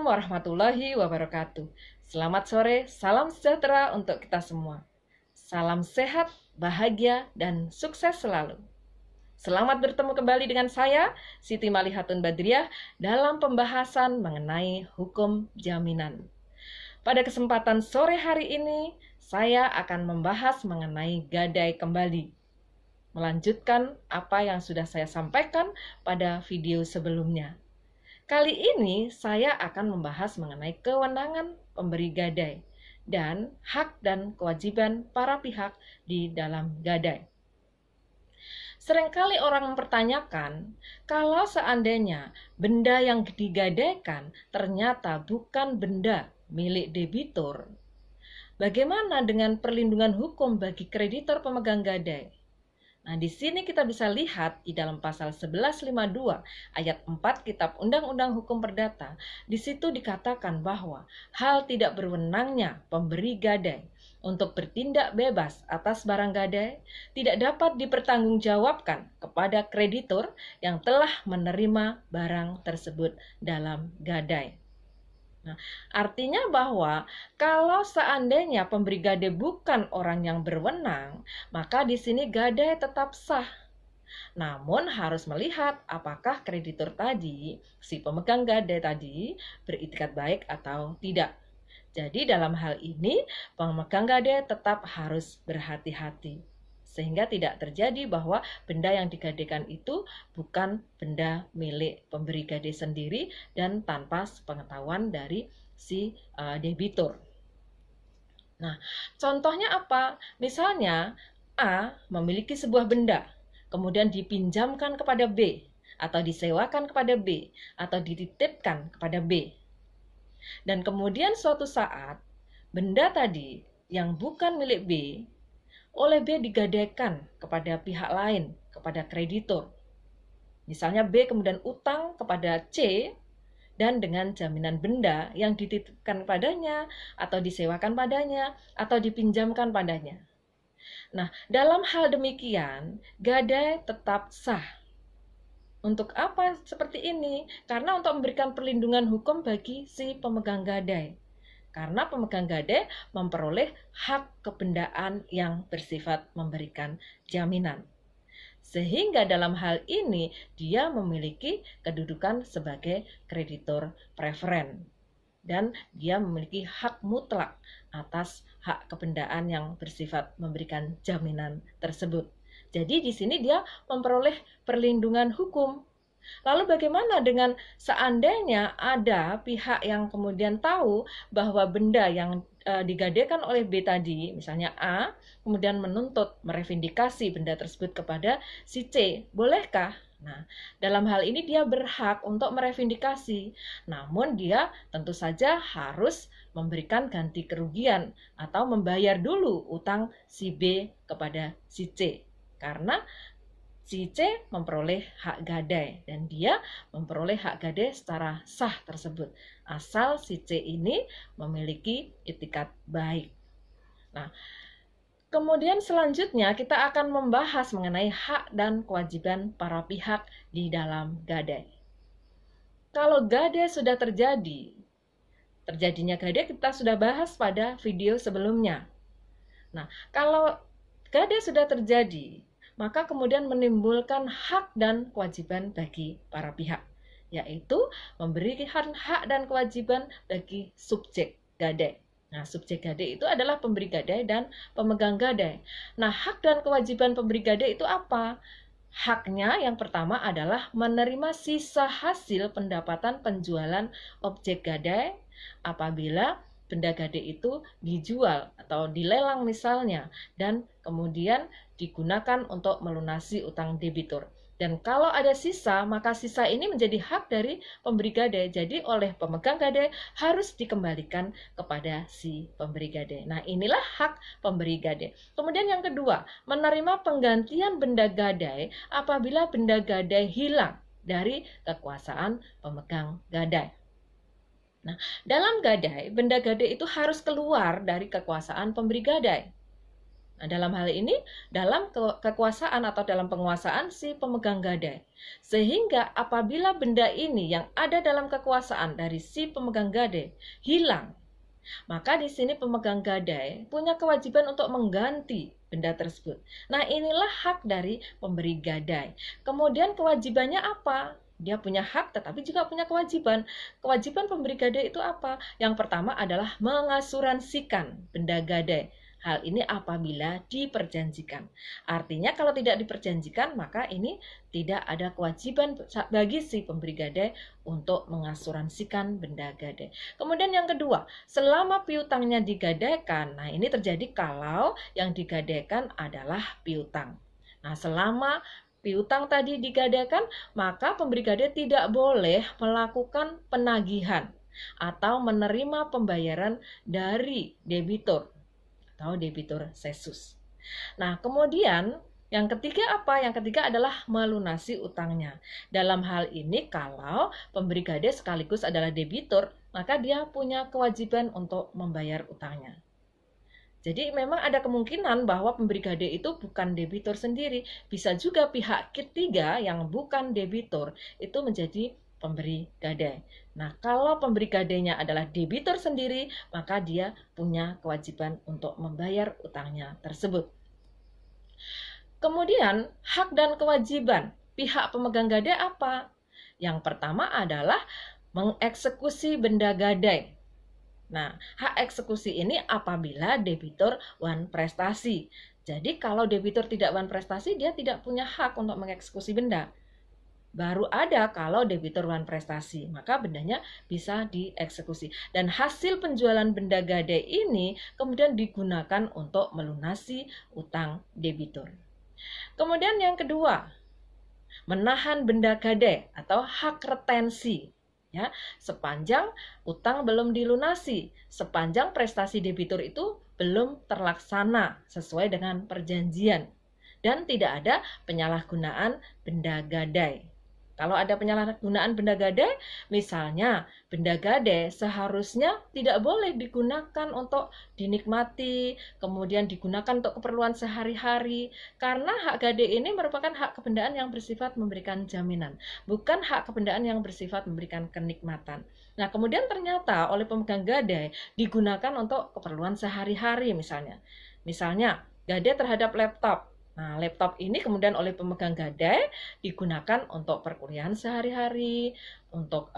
warahmatullahi wabarakatuh. Selamat sore, salam sejahtera untuk kita semua. Salam sehat, bahagia, dan sukses selalu. Selamat bertemu kembali dengan saya, Siti Malihatun Badriah, dalam pembahasan mengenai hukum jaminan. Pada kesempatan sore hari ini, saya akan membahas mengenai gadai kembali. Melanjutkan apa yang sudah saya sampaikan pada video sebelumnya. Kali ini saya akan membahas mengenai kewenangan pemberi gadai dan hak dan kewajiban para pihak di dalam gadai. Seringkali orang mempertanyakan, kalau seandainya benda yang digadaikan ternyata bukan benda milik debitur, bagaimana dengan perlindungan hukum bagi kreditor pemegang gadai? Nah, di sini kita bisa lihat di dalam pasal 1152 ayat 4 Kitab Undang-Undang Hukum Perdata, di situ dikatakan bahwa hal tidak berwenangnya pemberi gadai untuk bertindak bebas atas barang gadai tidak dapat dipertanggungjawabkan kepada kreditur yang telah menerima barang tersebut dalam gadai. Nah, artinya bahwa kalau seandainya pemberi gadai bukan orang yang berwenang, maka di sini gadai tetap sah. Namun harus melihat apakah kreditur tadi, si pemegang gadai tadi, beritikat baik atau tidak. Jadi dalam hal ini, pemegang gadai tetap harus berhati-hati. Sehingga tidak terjadi bahwa benda yang digadaikan itu bukan benda milik pemberi gadai sendiri dan tanpa sepengetahuan dari si debitur. Nah, contohnya apa? Misalnya A memiliki sebuah benda, kemudian dipinjamkan kepada B, atau disewakan kepada B, atau dititipkan kepada B. Dan kemudian suatu saat, benda tadi yang bukan milik B oleh B digadaikan kepada pihak lain, kepada kreditur. Misalnya B kemudian utang kepada C dan dengan jaminan benda yang dititipkan padanya, atau disewakan padanya, atau dipinjamkan padanya. Nah, dalam hal demikian, gadai tetap sah. Untuk apa seperti ini? Karena untuk memberikan perlindungan hukum bagi si pemegang gadai. Karena pemegang gadai memperoleh hak kebendaan yang bersifat memberikan jaminan. Sehingga dalam hal ini dia memiliki kedudukan sebagai kreditur preferen. Dan dia memiliki hak mutlak atas hak kebendaan yang bersifat memberikan jaminan tersebut. Jadi di sini dia memperoleh perlindungan hukum. Lalu bagaimana dengan seandainya ada pihak yang kemudian tahu bahwa benda yang digadaikan oleh B tadi, misalnya A, kemudian menuntut merevindikasi benda tersebut kepada si C, bolehkah? Nah, dalam hal ini dia berhak untuk merevindikasi, namun dia tentu saja harus memberikan ganti kerugian atau membayar dulu utang si B kepada si C, karena si C memperoleh hak gadai dan dia memperoleh hak gadai secara sah tersebut asal si C ini memiliki itikat baik. Nah, kemudian selanjutnya kita akan membahas mengenai hak dan kewajiban para pihak di dalam gadai. Kalau gadai sudah terjadinya gadai kita sudah bahas pada video sebelumnya. Nah, kalau gadai sudah terjadi, maka kemudian menimbulkan hak dan kewajiban bagi para pihak, yaitu memberikan hak dan kewajiban bagi subjek gadai. Nah, subjek gadai itu adalah pemberi gadai dan pemegang gadai. Nah, hak dan kewajiban pemberi gadai itu apa? Haknya yang pertama adalah menerima sisa hasil pendapatan penjualan objek gadai apabila benda gadai itu dijual atau dilelang misalnya, dan kemudian digunakan untuk melunasi utang debitur. Dan kalau ada sisa, maka sisa ini menjadi hak dari pemberi gadai. Jadi oleh pemegang gadai harus dikembalikan kepada si pemberi gadai. Nah, inilah hak pemberi gadai. Kemudian yang kedua, menerima penggantian benda gadai apabila benda gadai hilang dari kekuasaan pemegang gadai. Nah, dalam gadai, benda gadai itu harus keluar dari kekuasaan pemberi gadai. Nah, dalam hal ini, dalam kekuasaan atau dalam penguasaan si pemegang gadai. Sehingga apabila benda ini yang ada dalam kekuasaan dari si pemegang gadai hilang, maka di sini pemegang gadai punya kewajiban untuk mengganti benda tersebut. Nah, inilah hak dari pemberi gadai. Kemudian kewajibannya apa? Dia punya hak tetapi juga punya kewajiban. Kewajiban pemberi gadai itu apa? Yang pertama adalah mengasuransikan benda gadai. Hal ini apabila diperjanjikan. Artinya kalau tidak diperjanjikan, maka ini tidak ada kewajiban bagi si pemberi gadai untuk mengasuransikan benda gadai. Kemudian yang kedua, selama piutangnya digadaikan, nah ini terjadi kalau yang digadaikan adalah piutang. Nah, selama piutang tadi digadaikan, maka pemberi gadai tidak boleh melakukan penagihan atau menerima pembayaran dari debitur atau debitur cesus. Nah, kemudian yang ketiga apa? Yang ketiga adalah melunasi utangnya. Dalam hal ini kalau pemberi gadai sekaligus adalah debitur, maka dia punya kewajiban untuk membayar utangnya. Jadi memang ada kemungkinan bahwa pemberi gadai itu bukan debitur sendiri. Bisa juga pihak ketiga yang bukan debitur itu menjadi pemberi gadai. Nah, kalau pemberi gadainya adalah debitur sendiri, maka dia punya kewajiban untuk membayar utangnya tersebut. Kemudian, hak dan kewajiban pihak pemegang gadai apa? Yang pertama adalah mengeksekusi benda gadai. Nah, hak eksekusi ini apabila debitur wan prestasi. Jadi, kalau debitur tidak wan prestasi, dia tidak punya hak untuk mengeksekusi benda. Baru ada kalau debitur wan prestasi, maka bendanya bisa dieksekusi. Dan hasil penjualan benda gadai ini kemudian digunakan untuk melunasi utang debitur. Kemudian yang kedua, menahan benda gadai atau hak retensi. Ya, sepanjang utang belum dilunasi, sepanjang prestasi debitur itu belum terlaksana sesuai dengan perjanjian, dan tidak ada penyalahgunaan benda gadai. Kalau ada penyalahgunaan benda gadai, misalnya benda gadai seharusnya tidak boleh digunakan untuk dinikmati, kemudian digunakan untuk keperluan sehari-hari, karena hak gadai ini merupakan hak kebendaan yang bersifat memberikan jaminan, bukan hak kebendaan yang bersifat memberikan kenikmatan. Nah, kemudian ternyata oleh pemegang gadai digunakan untuk keperluan sehari-hari misalnya. Misalnya, gadai terhadap laptop. Nah, laptop ini kemudian oleh pemegang gadai digunakan untuk perkuliahan sehari-hari, untuk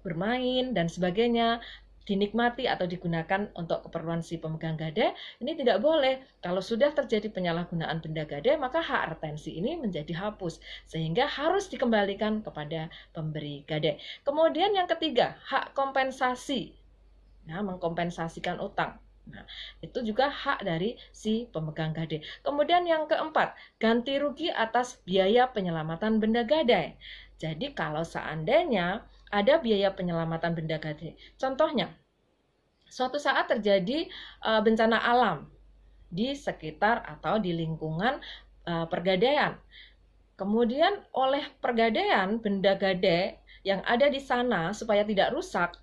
bermain dan sebagainya, dinikmati atau digunakan untuk keperluan si pemegang gadai. Ini tidak boleh. Kalau sudah terjadi penyalahgunaan benda gadai, maka hak retensi ini menjadi hapus, sehingga harus dikembalikan kepada pemberi gadai. Kemudian yang ketiga, hak kompensasi. Nah, mengkompensasikan utang. Nah, itu juga hak dari si pemegang gadai. Kemudian yang keempat, ganti rugi atas biaya penyelamatan benda gadai. Jadi kalau seandainya ada biaya penyelamatan benda gadai, contohnya, suatu saat terjadi bencana alam di sekitar atau di lingkungan pergadaian. Kemudian oleh pergadaian benda gadai yang ada di sana supaya tidak rusak,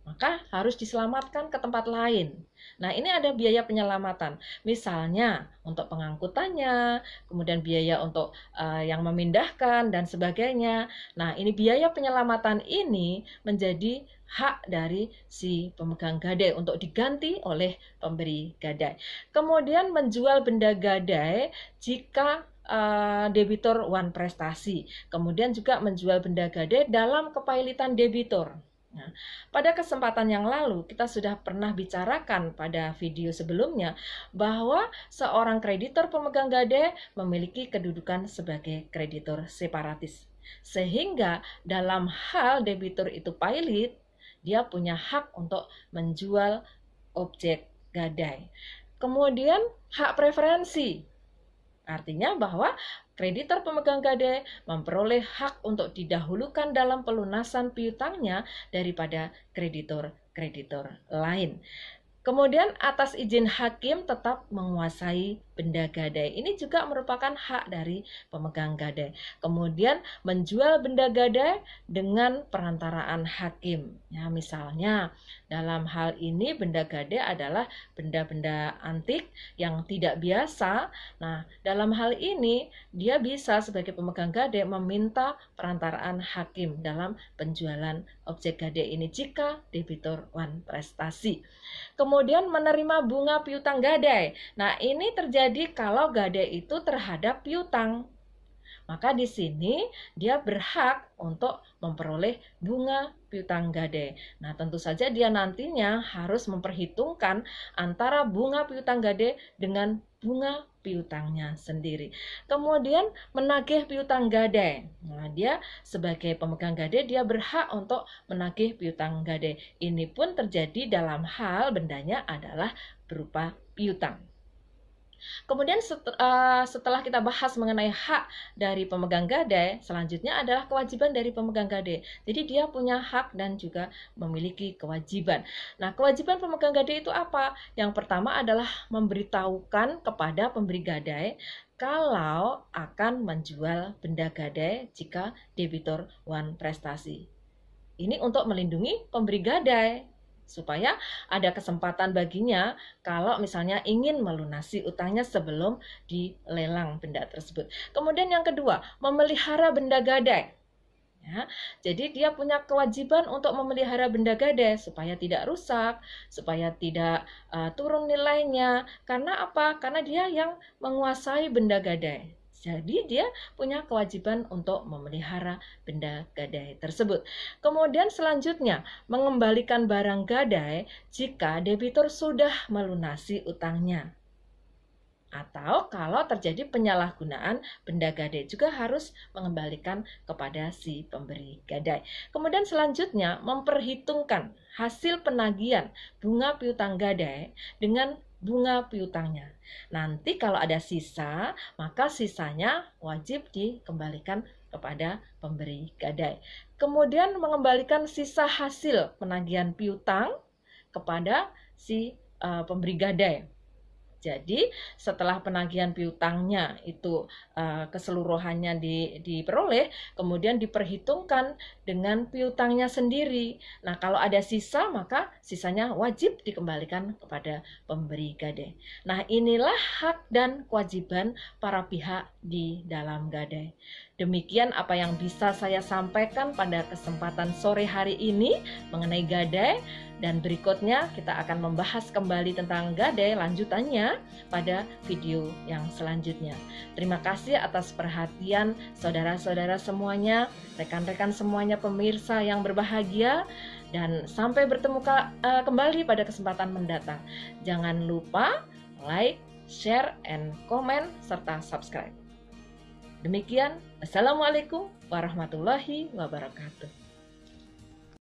maka harus diselamatkan ke tempat lain. Nah, ini ada biaya penyelamatan. Misalnya untuk pengangkutannya, kemudian biaya untuk yang memindahkan dan sebagainya. Nah, ini biaya penyelamatan ini menjadi hak dari si pemegang gadai untuk diganti oleh pemberi gadai. Kemudian menjual benda gadai jika debitur wan prestasi. Kemudian juga menjual benda gadai dalam kepailitan debitur. Nah, pada kesempatan yang lalu kita sudah pernah bicarakan pada video sebelumnya bahwa seorang kreditor pemegang gadai memiliki kedudukan sebagai kreditor separatis. Sehingga dalam hal debitur itu pailit, dia punya hak untuk menjual objek gadai. Kemudian hak preferensi. Artinya bahwa kreditor pemegang gadai memperoleh hak untuk didahulukan dalam pelunasan piutangnya daripada kreditor-kreditor lain. Kemudian atas izin hakim tetap menguasai benda gadai. Ini juga merupakan hak dari pemegang gadai. Kemudian menjual benda gadai dengan perantaraan hakim. Ya, misalnya dalam hal ini benda gadai adalah benda-benda antik yang tidak biasa. Nah, dalam hal ini dia bisa sebagai pemegang gadai meminta perantaraan hakim dalam penjualan objek gadai ini jika debitur wan prestasi. Kemudian menerima bunga piutang gadai. Nah, ini terjadi kalau gadai itu terhadap piutang. Maka di sini dia berhak untuk memperoleh bunga piutang gadai. Nah, tentu saja dia nantinya harus memperhitungkan antara bunga piutang gadai dengan bunga piutangnya sendiri. Kemudian menagih piutang gadai. Nah, dia sebagai pemegang gadai dia berhak untuk menagih piutang gadai. Ini pun terjadi dalam hal bendanya adalah berupa piutang. Kemudian setelah kita bahas mengenai hak dari pemegang gadai, selanjutnya adalah kewajiban dari pemegang gadai. Jadi dia punya hak dan juga memiliki kewajiban. Nah, kewajiban pemegang gadai itu apa? Yang pertama adalah memberitahukan kepada pemberi gadai kalau akan menjual benda gadai jika debitur wan prestasi. Ini untuk melindungi pemberi gadai, supaya ada kesempatan baginya kalau misalnya ingin melunasi utangnya sebelum dilelang benda tersebut. Kemudian yang kedua, memelihara benda gadai. Ya, jadi dia punya kewajiban untuk memelihara benda gadai supaya tidak rusak, supaya tidak turun nilainya. Karena apa? Karena dia yang menguasai benda gadai. Jadi dia punya kewajiban untuk memelihara benda gadai tersebut. Kemudian selanjutnya, mengembalikan barang gadai jika debitur sudah melunasi utangnya. Atau kalau terjadi penyalahgunaan benda gadai juga harus mengembalikan kepada si pemberi gadai. Kemudian selanjutnya memperhitungkan hasil penagihan bunga piutang gadai dengan bunga piutangnya. Nanti kalau ada sisa, maka sisanya wajib dikembalikan kepada pemberi gadai. Kemudian mengembalikan sisa hasil penagihan piutang kepada si pemberi gadai. Jadi setelah penagihan piutangnya itu keseluruhannya diperoleh, kemudian diperhitungkan dengan piutangnya sendiri. Nah, kalau ada sisa, maka sisanya wajib dikembalikan kepada pemberi gadai. Nah, inilah hak dan kewajiban para pihak di dalam gadai. Demikian apa yang bisa saya sampaikan pada kesempatan sore hari ini mengenai gadai, dan berikutnya kita akan membahas kembali tentang gadai lanjutannya pada video yang selanjutnya. Terima kasih atas perhatian saudara-saudara semuanya, rekan-rekan semuanya, pemirsa yang berbahagia, dan sampai bertemu kembali pada kesempatan mendatang. Jangan lupa like, share, and comment, serta subscribe. Demikian, Assalamualaikum warahmatullahi wabarakatuh.